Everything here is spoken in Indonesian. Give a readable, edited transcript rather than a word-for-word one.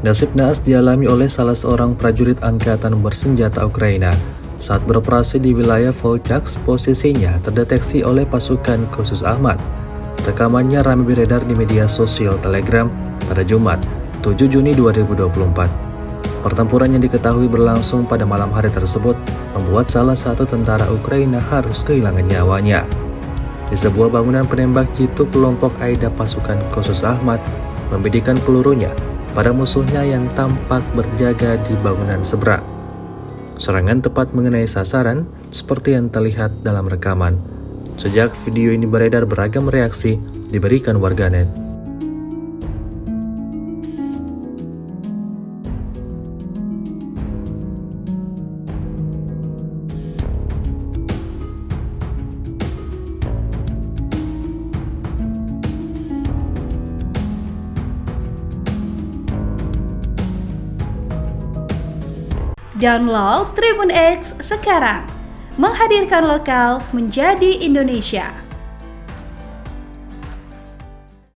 Nasib naas dialami oleh salah seorang prajurit angkatan bersenjata Ukraina. Saat beroperasi di wilayah Volchaks, posisinya terdeteksi oleh pasukan khusus Ahmad. Rekamannya ramai beredar di media sosial Telegram pada Jumat, 7 Juni 2024. Pertempuran yang diketahui berlangsung pada malam hari tersebut membuat salah satu tentara Ukraina harus kehilangan nyawanya. Di sebuah bangunan penembak jitu, kelompok Aida pasukan khusus Ahmad membidikan pelurunya pada musuhnya yang tampak berjaga di bangunan seberang. Serangan tepat mengenai sasaran seperti yang terlihat dalam rekaman. Sejak video ini beredar, beragam reaksi diberikan warganet. Download Tribun X sekarang, menghadirkan lokal menjadi Indonesia.